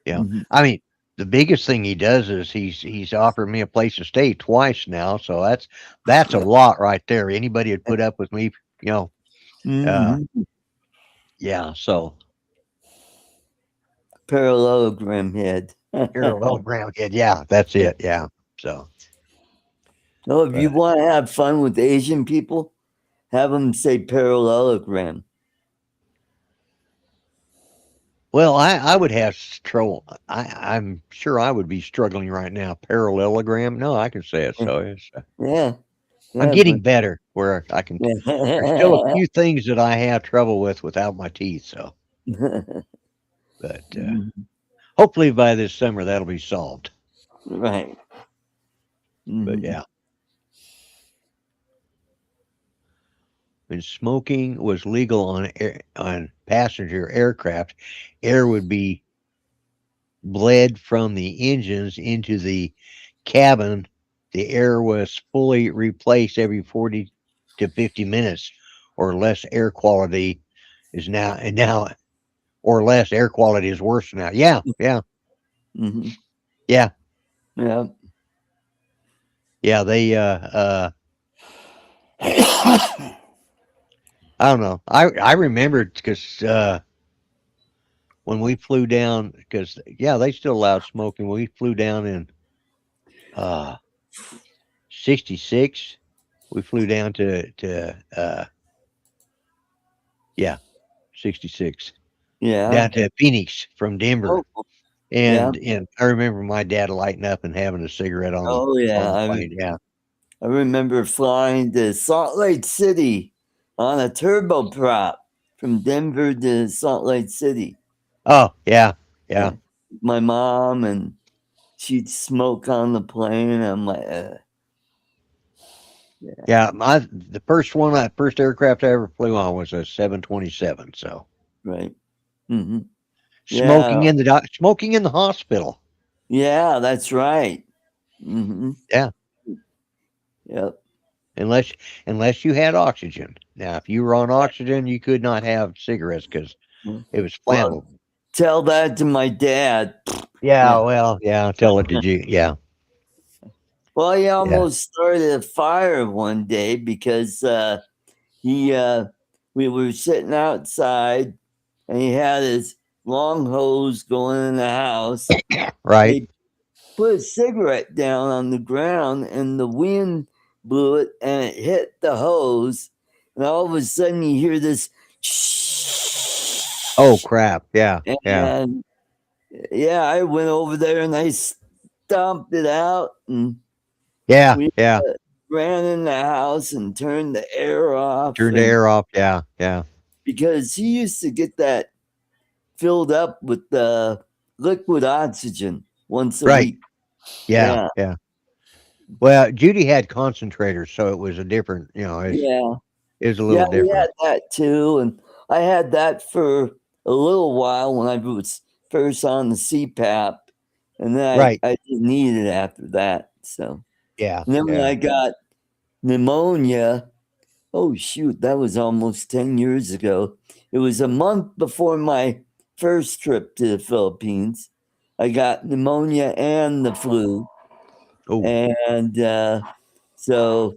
Mhm. I mean, the biggest thing he does is he's offered me a place to stay twice now. So that's a lot right there. Anybody would put up with me, uh, Mhm. yeah. So Parallelogram head. parallelogram kid. Yeah, that's it. Yeah. So, So if you but want to have fun with Asian people, have them say parallelogram. well, I would have trouble. I'm sure I would be struggling right now. Parallelogram. No, I can say it. So Yeah. I'm Yeah, getting better where I can. There's still a but few things that I have trouble with without my teeth. So, but hopefully by this summer that'll be solved. right. But Mhm. yeah, when smoking was legal on passenger aircraft, air would be bled from the engines into the cabin. The air was fully replaced every 40 to 50 minutes, or less air quality is now, or less air quality is worse now. Yeah, yeah, Mhm. yeah, Yeah. yeah. They, I don't know. I remember because when we flew down, because yeah, they still allowed smoking. We flew down in uh '66. We flew down to yeah, 66, Yeah. down to Phoenix from Denver. Oh, yeah. And I remember my dad lighting up and having a cigarette on Oh, yeah. the plane. Yeah. I remember flying to Salt Lake City on a turboprop. from Denver to Salt Lake City. Oh, yeah. Yeah. My mom, and she'd smoke on the plane. I'm like, Yeah. The first aircraft I ever flew on was a 727. So right. Hmm. smoking Yeah. in the hospital. Yeah, that's right. Hmm. Yeah. Yep. Unless you had oxygen. Now, if you were on oxygen, you could not have cigarettes because it was Well, flammable. tell that to my dad. Yeah, Yeah. well, yeah. Tell it to you. Yeah, Well, he yeah. almost started a fire one day because he we were sitting outside and he had his long hose going in the house. Right. He put a cigarette down on the ground and the wind blew it and it hit the hose. And all of a sudden you hear this Oh crap. Yeah. Yeah. and yeah, I went over there and I stomped it out and Yeah. we Yeah. ran in the house and turned the air off. Turn the And air off. Yeah. Yeah. because he used to get that filled up with liquid oxygen once a Right. week. Yeah. Yeah. Yeah. Well, Judy had concentrators, so it was a different. Yeah. It was a Yeah, little we had different. that too. And I had that for a little while when I was first on the CPAP. And then Right. I didn't need it after that. So, Yeah. and then when Yeah. I got pneumonia, oh shoot, that was almost 10 years ago. It was a month before my first trip to the Philippines. I got pneumonia and the flu. Oh. And so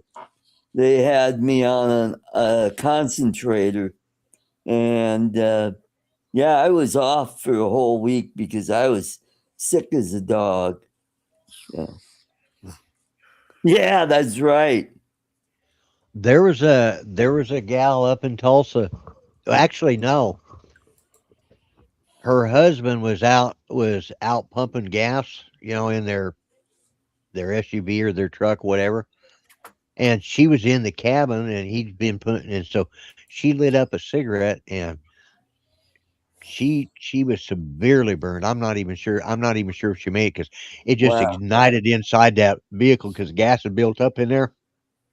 they had me on a concentrator. And yeah, I was off for a whole week because I was sick as a dog. Yeah, yeah, that's right. There was a gal up in Tulsa. Actually, no. Her husband was out pumping gas, in their SUV or their truck, whatever. And she was in the cabin, and he'd been putting. And so she lit up a cigarette, and she was severely burned. I'm not even sure if she made it because it just Wow. ignited inside that vehicle because gas had built up in there.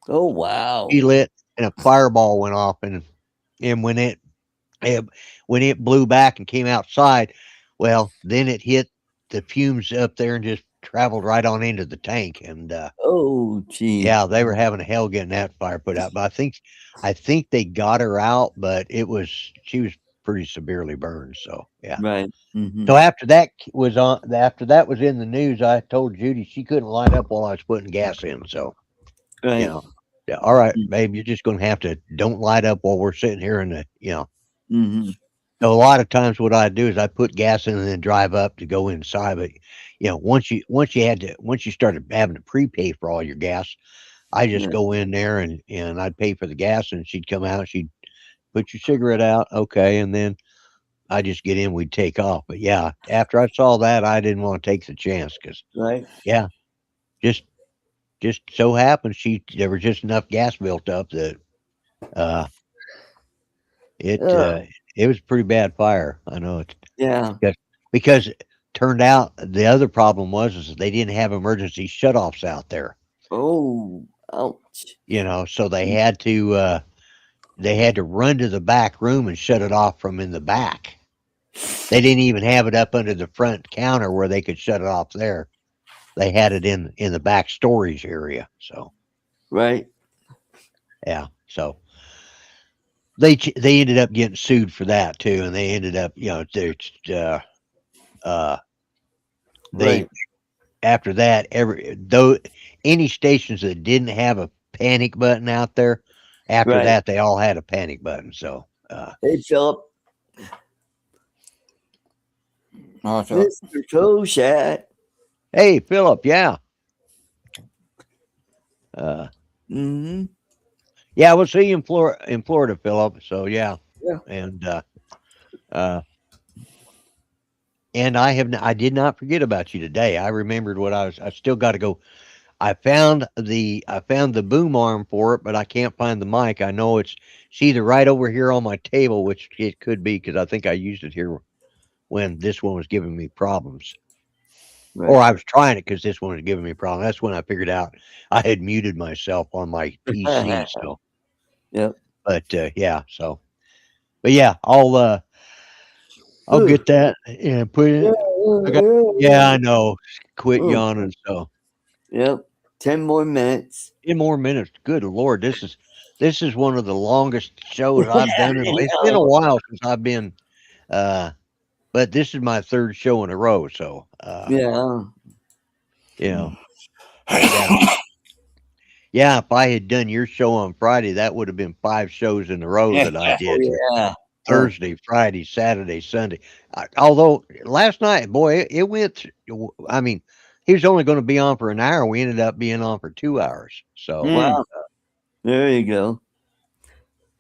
Oh, wow. She lit, and a fireball went off, and when it blew back and came outside, well, then it hit the fumes up there and just traveled right on into the tank. And Oh, gee. yeah, they were having a hell getting that fire put out. But I think they got her out, but she was pretty severely burned. So yeah. Right. Hmm. So after that was in the news, I told Judy she couldn't light up while I was putting gas in. So you Right. know, yeah, all right, babe, you're just gonna have to don't light up while we're sitting here in the. Hmm. So a lot of times what I do is I put gas in and then drive up to go inside. But once you started having to prepay for all your gas, I just Yeah. go in there and I'd pay for the gas and she'd come out, she'd put your cigarette out, okay, and then I just get in, we'd take off. But yeah, after I saw that, I didn't want to take the chance because Right. yeah, just just so happened there was just enough gas built up that uh it Ugh. uh it was a pretty bad fire. I know it. Yeah. Because it turned out the other problem was that they didn't have emergency shutoffs out there, Oh, ouch. so they had to run to the back room and shut it off from in the back. They didn't even have it up under the front counter where they could shut it off there. They had it in the back storage area. So Right. yeah, so they ended up getting sued for that too, and they ended up they Right. after that, any stations that didn't have a panic button out there, after Right. that they all had a panic button. So Hey, Philip. Oh, Philip. Mr. Koshat. hey, Philip, yeah. Uh Hmm. yeah, we'll see you in Florida, Philip. So yeah. Yeah. And uh and I did not forget about you today. I remembered I still got to go. I found the boom arm for it, but I can't find the mic. I know it's either right over here on my table, which it could be because I think I used it here when this one was giving me problems. Or Right. I was trying it because this one was giving me problems. That's when I figured out I had muted myself on my PC. So, Yep. but yeah, so, but yeah, I'll get that and put it. I got, yeah, I know. Quit yawning. So, Yep. 10 more minutes. 10 more minutes. Good Lord, this is one of the longest shows I've done. It's been a while since I've been, uh, but this is my third show in a row. So, Yeah. you know, yeah. Yeah, if I had done your show on Friday, that would have been 5 shows in a row that I did. Yeah. Thursday, Friday, Saturday, Sunday. Although last night, boy, it went. I mean, he was only going to be on for an hour. We ended up being on for 2 hours. So, Wow. There you go.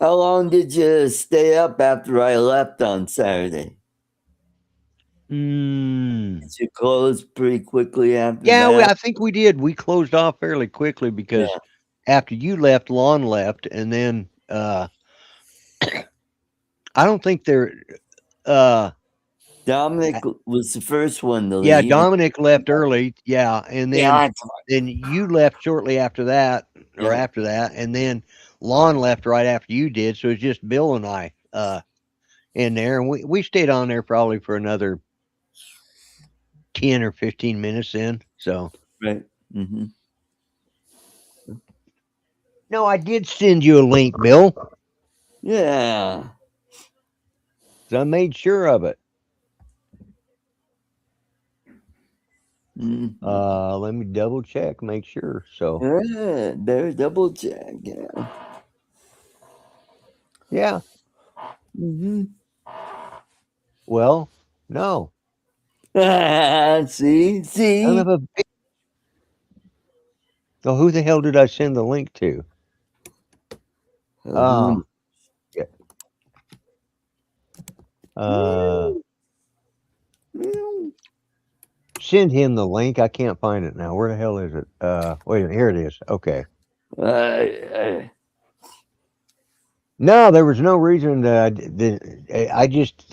How long did you stay up after I left on Saturday? Did you close pretty quickly after yeah, that? I think we did. We closed off fairly quickly because after you left, Lon left, and then I don't think there. Dominic was the first one to Yeah, leave. Dominic left early. Yeah, and Yeah, then you left shortly after that, or Yeah. after that, and then Lon left right after you did. So it's just Bill and I in there, and we stayed on there probably for another 10 or 15 minutes. Then, so Right. Mm-hmm. no, I did send you a link, Bill. Yeah. So I made sure of it. Mm-hmm. Let me double check, make sure. So Yeah, there's double check. Yeah. yeah. Mm-hmm. Well, no. see? Son of a bitch. So who the hell did I send the link to? Yeah. Send him the link. I can't find it now. Where the hell is it? Wait a minute. Here it is. Okay. No, there was no reason that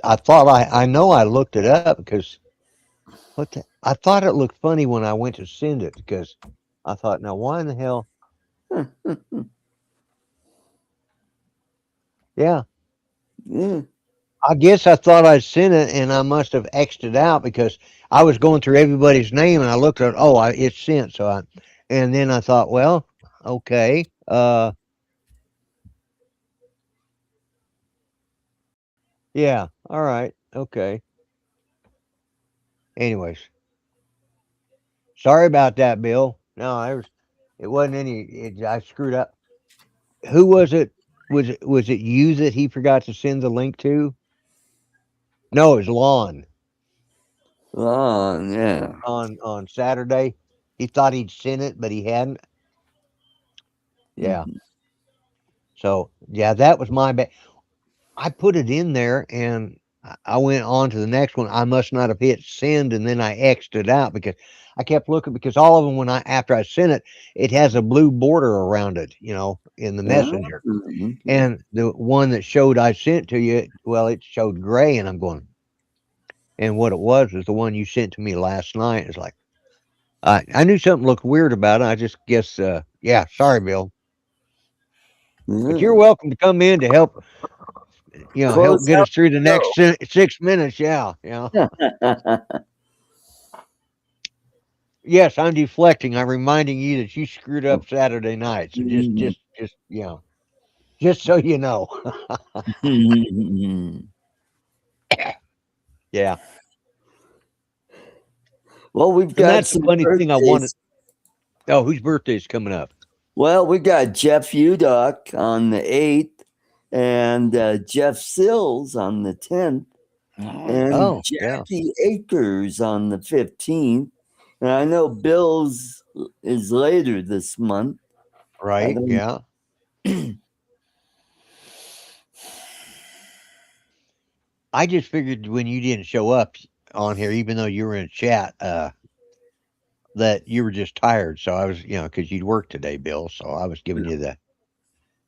I thought I know I looked it up because I thought it looked funny when I went to send it because I thought, now why in the hell? Yeah. Yeah. I guess I thought I sent it and I must have X'd it out because I was going through everybody's name and I looked at it's sent. So and then I thought, well, okay. Yeah. All right. Okay. Anyways, sorry about that, Bill. No, it wasn't I screwed up. Who was it? Was it you that he forgot to send the link to? No, it was Lon Yeah. on Saturday. He thought he'd sent it, but he hadn't. Yeah. Mhm. So yeah, that was my bad. I put it in there and I went on to the next one. I must not have hit send and then I X'd it out because I kept looking because all of them after I sent it, it has a blue border around it, in the messenger. Mhm. And the one that showed I sent to you, well, it showed gray and I'm going, and what it was the one you sent to me last night. It's like, I knew something looked weird about it. I just guess, yeah, sorry, Bill, but you're welcome to come in to help help Close get out us through the the next 6 minutes. Yeah. Yeah. show. Yes, I'm deflecting. I'm reminding you that you screwed up Saturday night. So Mhm. just so you know. Yeah. Well, we've And got that's the some funny thing I wanted. birthdays. Oh, whose birthday is coming up? Well, we got Jeff Udock on the 8th and Jeff Sills on the 10th and Oh, yeah. Jackie Akers on the 15th. And I know Bill's is later this month. Right. Yeah. I just figured when you didn't show up on here, even though you were in chat, that you were just tired. So I was, because you'd worked today, Bill. So I was giving you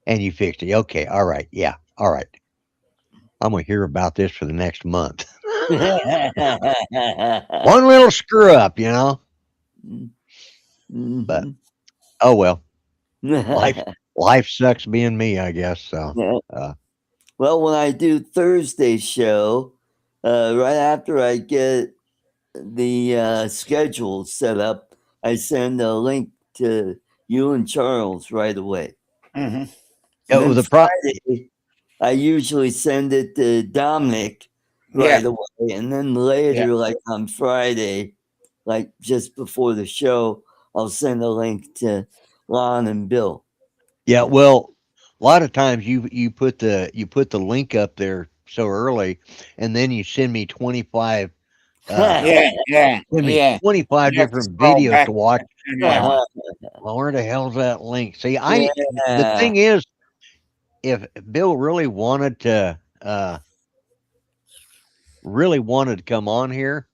and you fixed it. Okay. All right. Yeah. All right. I'm going to hear about this for the next month. One little screw up, but Mhm. oh well. Life sucks being me, I guess. So, uh, Well, when I do Thursday show, right after I get the schedule set up, I send a link to you and Charles right away. hmm And it was then a Friday, I usually send it to Dominic right Yeah. away. And then later, like on Friday, like just before the show, I'll send a link to Lon and Bill. Yeah, well, a lot of times you put the link up there so early, and then you send me 25 Yeah. Yeah. send me Yeah. 25 You have to different scroll videos back. to watch. I'm Yeah. like, well, where the hell's that link? See, the Yeah. thing is, if Bill really wanted to come on here,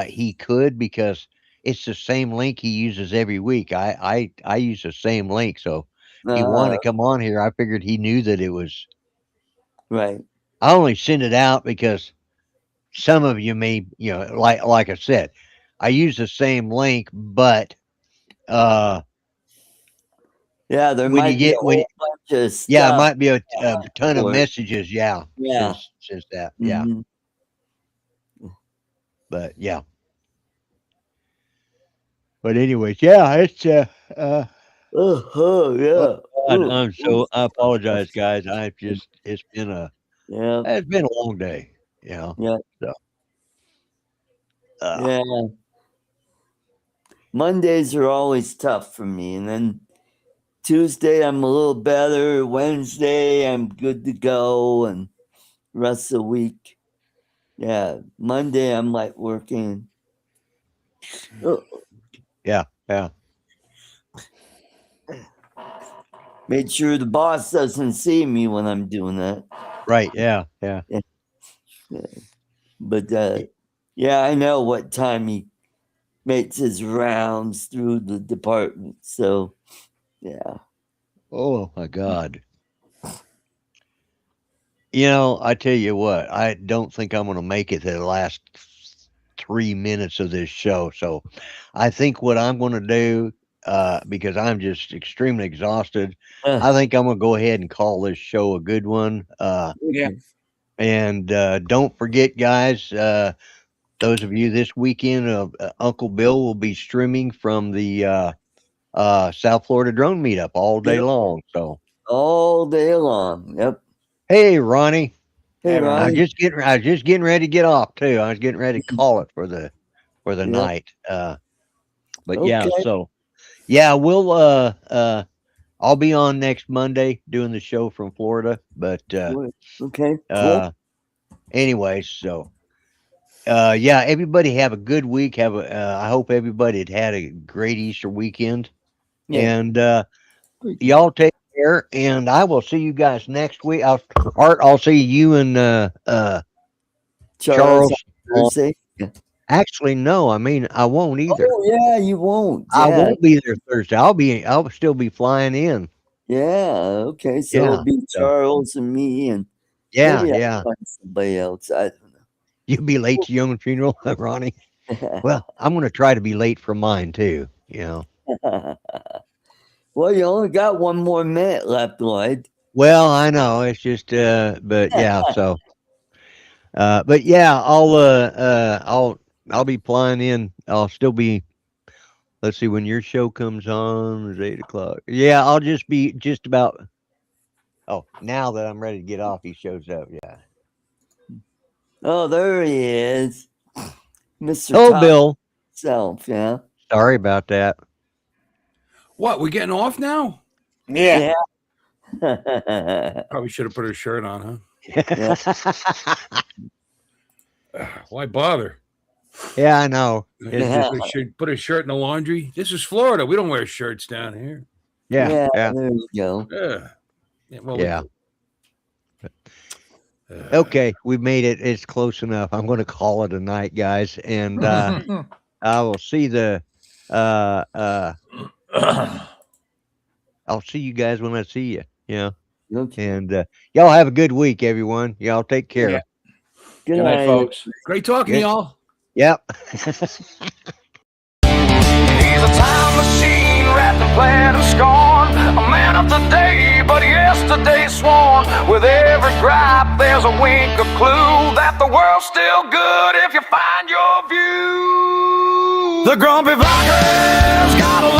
he could because it's the same link he uses every week. I use the same link, so he wanted Uh, to come on here. I figured he knew that it was. right. I only send it out because some of you may, like I said, I use the same link, but uh, Yeah, there when you might be a get whole bunch of yeah, it stuff might be a ton of for it. messages, yeah, Yeah. since that, yeah, Mhm. but yeah, but anyways, yeah, it's uh, Oh, oh yeah. God, Ooh, ooh. I apologize, guys. Yeah. it's been a long day, Yeah. so uh, Yeah. Mondays are always tough for me. And then Tuesday, I'm a little better. Wednesday, I'm good to go. And rest of the week, yeah. Monday, I'm like working. Oh, yeah, yeah, made sure the boss doesn't see me when I'm doing that. right, yeah, yeah. But yeah, I know what time he makes his rounds through the department. So yeah. Oh my God. I tell you what, I don't think I'm going to make it to the last 3 minutes of this show. So I think what I'm going to do, because I'm just extremely exhausted, I think I'm going to go ahead and call this show a good one. Yeah. And don't forget, guys, those of you this weekend, Uncle Bill will be streaming from the South Florida Drone Meetup all day Yep. long. So, All day long. Yep. hey, Ronnie. Hey, Hey, Ron. I was Ronnie. just getting ready to get off too. I was getting ready to call it for the Yep. night. But yeah, Okay. so yeah, we'll I'll be on next Monday doing the show from Florida. But Okay. Cool. anyways, so yeah, everybody have a good week. I hope everybody had a great Easter weekend. Yeah. And y'all take care, and I will see you guys next week. I'll see you and Charles Charles on on. Thursday. Yeah. Actually, no. I mean, I won't either. Oh yeah, you won't. I Yeah. won't be there Thursday. I'll still be flying in. Yeah. Okay. So Yeah. it'll be So Charles and me, and yeah, maybe I'll yeah. find somebody else. I You'll be late to your own funeral, Ronnie. don't Well, I'm gonna try to be late for mine too. know. Well, you only got 1 more minute left, Lloyd. Well, I know it's just but yeah, so but yeah, I'll be flying in. I'll still be. Let's see when your show comes on. It's 8 o'clock. Yeah, I'll just be just about. Oh, now that I'm ready to get off, he shows up. Yeah. Oh, there he is, Mr. Oh, Top Bill. Self. Yeah. Sorry about that. What? We getting off now? Yeah. Yeah. Probably should have put her shirt on, Yeah. huh? Why bother? Yeah, I know. Yeah. We should put a shirt in the laundry. This is Florida. We don't wear shirts down here. Yeah, Yeah. yeah, There you go. Yeah. Well, yeah. we do. Okay, we made it. It's close enough. I'm going to call it a night, guys, and I will see uh, I'll see you guys when I see you. Yeah. Okay. And y'all have a good week, everyone. Y'all take care. Yeah. Good Good night, night. folks. Great talking to Good. y'all. Yep. He's a time machine wrapped in plaid and scorn. A man of today, but yesterday sworn. With every gripe, there's a wink of clue that the world's still good if you find your view. The grumpy viper's got a